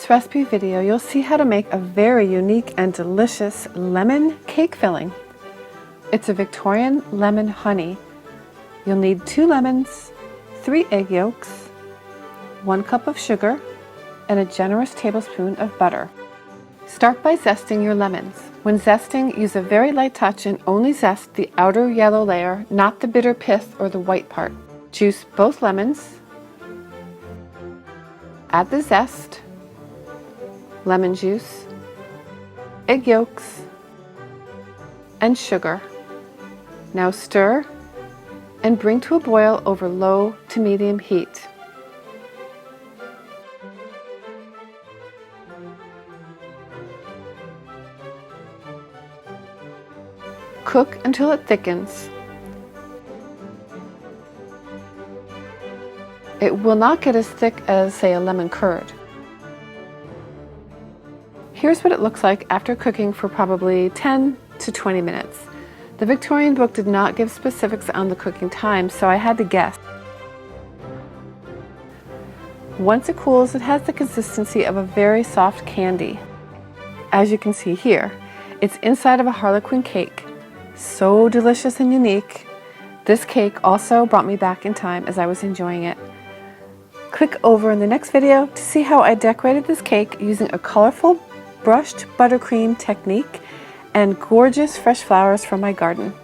this recipe video, you'll see how to make a very unique and delicious lemon cake filling. It's a Victorian lemon honey. You'll need 2 lemons, 3 egg yolks, 1 cup of sugar, and a generous tablespoon of butter. Start by zesting your lemons. When zesting, use a very light touch and only zest the outer yellow layer, not the bitter pith or the white part. Juice both lemons. Add the zest, lemon juice, egg yolks, and sugar. Now stir and bring to a boil over low to medium heat. Cook until it thickens. It will not get as thick as, say, a lemon curd. Here's what it looks like after cooking for probably 10 to 20 minutes. The Victorian book did not give specifics on the cooking time, so I had to guess. Once it cools, it has the consistency of a very soft candy. As you can see here, it's inside of a Harlequin cake. So delicious and unique. This cake also brought me back in time as I was enjoying it. Click over in the next video to see how I decorated this cake using a colorful brushed buttercream technique and gorgeous fresh flowers from my garden.